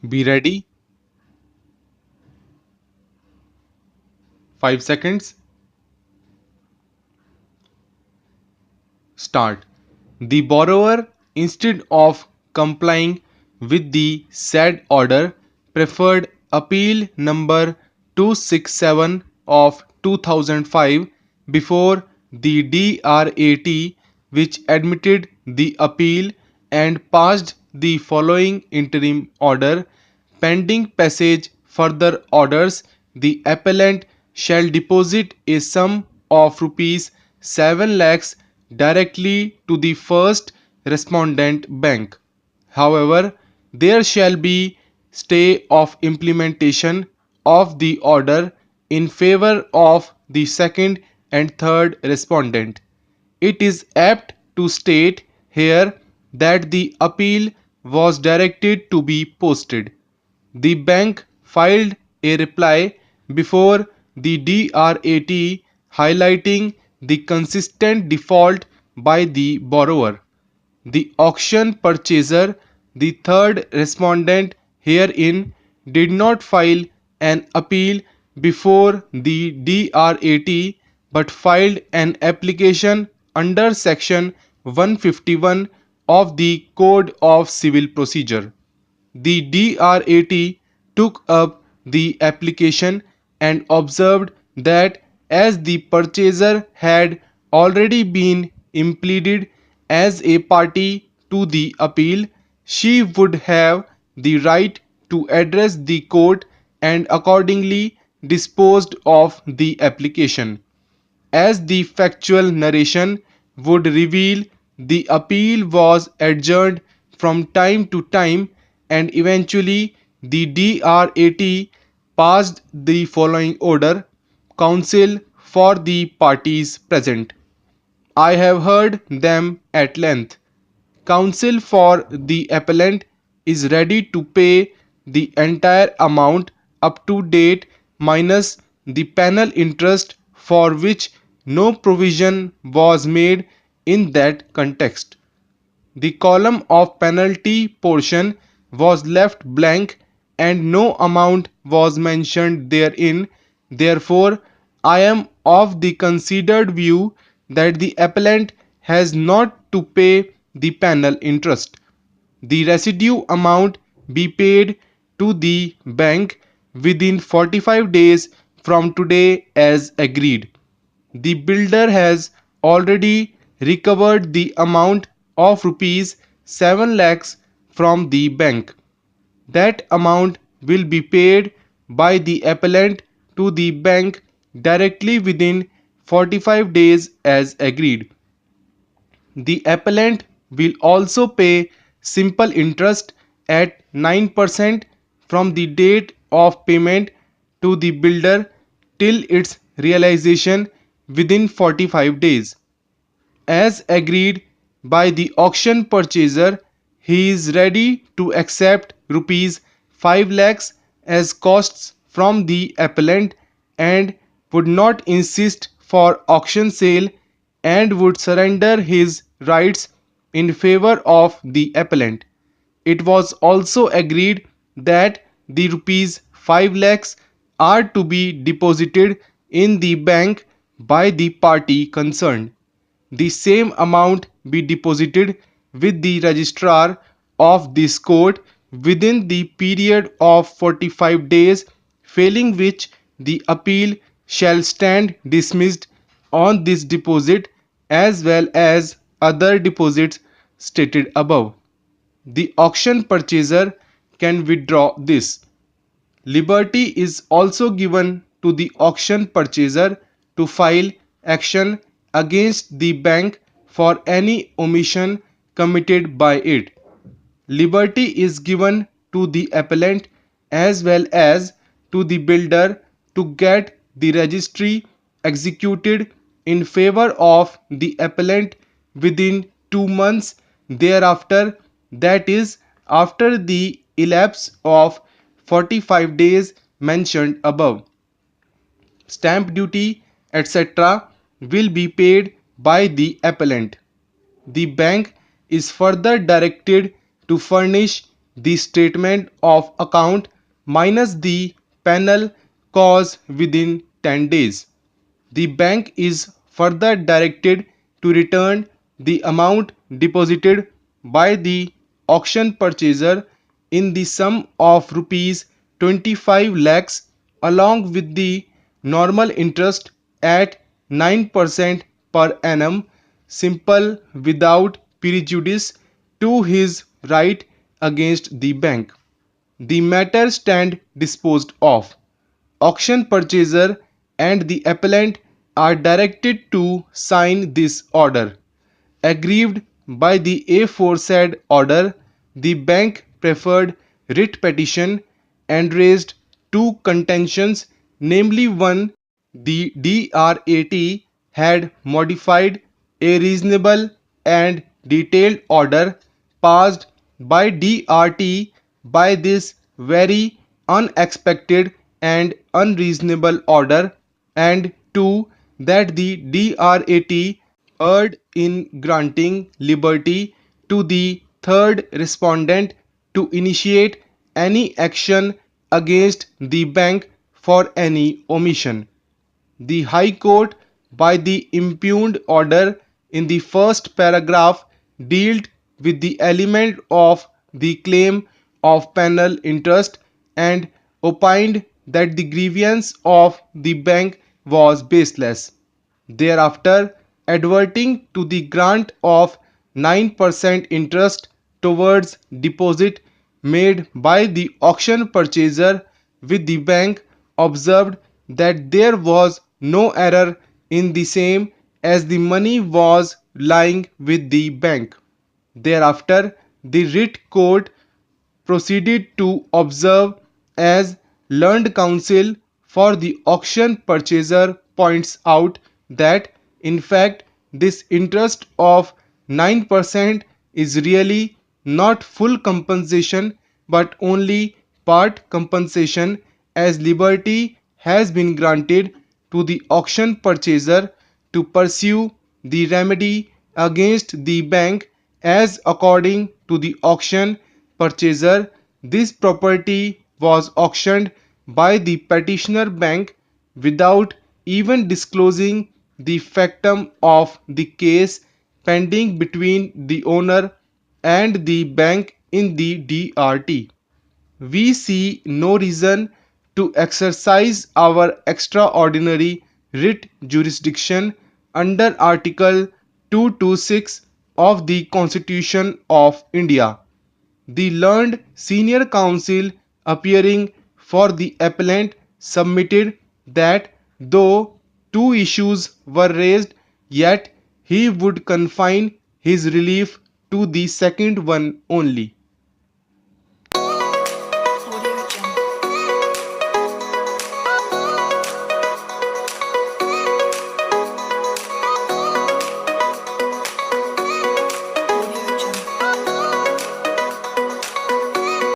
Be ready. 5 seconds. Start. The borrower, instead of complying with the said order, preferred appeal number 267 of 2005 before the DRAT, which admitted the appeal and passed the following interim order. Pending passage further orders, the appellant shall deposit a sum of rupees 7 lakhs directly to the first respondent bank. However, there shall be stay of implementation of the order in favor of the second and third respondent. It is apt to state here that the appeal was directed to be posted. The bank filed a reply before the DRAT highlighting the consistent default by the borrower. The auction purchaser, the third respondent herein, did not file an appeal before the DRAT but filed an application under section 151 of the Code of Civil Procedure. The DRAT took up the application and observed that as the purchaser had already been impleaded as a party to the appeal, she would have the right to address the court and accordingly disposed of the application. As the factual narration would reveal, the appeal was adjourned from time to time and eventually the DRAT passed the following order: Counsel for the parties present. I have heard them at length. Counsel for the appellant is ready to pay the entire amount up to date minus the penal interest for which no provision was made in that context. The column of penalty portion was left blank and no amount was mentioned therein. Therefore, I am of the considered view that the appellant has not to pay the penal interest. The residue amount be paid to the bank within 45 days from today as agreed. The builder has already recovered the amount of rupees 7 lakhs from the bank. That amount will be paid by the appellant to the bank directly within 45 days as agreed. The appellant will also pay simple interest at 9% from the date of payment to the builder till its realization within 45 days. As agreed by the auction purchaser, he is ready to accept rupees 5 lakhs as costs from the appellant and would not insist for auction sale and would surrender his rights in favor of the appellant. It was also agreed that the rupees 5 lakhs are to be deposited in the bank by the party concerned. The same amount be deposited with the registrar of this court within the period of 45 days, failing which the appeal shall stand dismissed on this deposit as well as other deposits stated above. The auction purchaser can withdraw this. Liberty is also given to the auction purchaser to file action against the bank for any omission committed by it. Liberty is given to the appellant as well as to the builder to get the registry executed in favor of the appellant within 2 months thereafter, that is, after the elapse of 45 days mentioned above. Stamp duty, etc. will be paid by the appellant. The bank is further directed to furnish the statement of account minus the penal cause within 10 days. The bank is further directed to return the amount deposited by the auction purchaser in the sum of rupees 25 lakhs along with the normal interest at 9% per annum, simple without prejudice to his right against the bank. The matter stand disposed of. Auction purchaser and the appellant are directed to sign this order. Aggrieved by the aforesaid order, the bank preferred writ petition and raised two contentions, namely one, the DRAT had modified a reasonable and detailed order passed by DRT by this very unexpected and unreasonable order, and two, that the DRAT erred in granting liberty to the third respondent to initiate any action against the bank for any omission. The High Court, by the impugned order in the first paragraph, dealt with the element of the claim of penal interest and opined that the grievance of the bank was baseless. Thereafter, adverting to the grant of 9% interest towards deposit made by the auction purchaser with the bank, observed that there was no error in the same, as the money was lying with the bank. Thereafter, the writ court proceeded to observe, as learned counsel for the auction purchaser points out, that in fact this interest of 9% is really not full compensation but only part compensation, as liberty has been granted to the auction purchaser to pursue the remedy against the bank, as according to the auction purchaser this property was auctioned by the petitioner bank without even disclosing the factum of the case pending between the owner and the bank in the DRT. We see no reason to exercise our extraordinary writ jurisdiction under Article 226 of the Constitution of India. The learned senior counsel appearing for the appellant submitted that though two issues were raised, yet he would confine his relief to the second one only.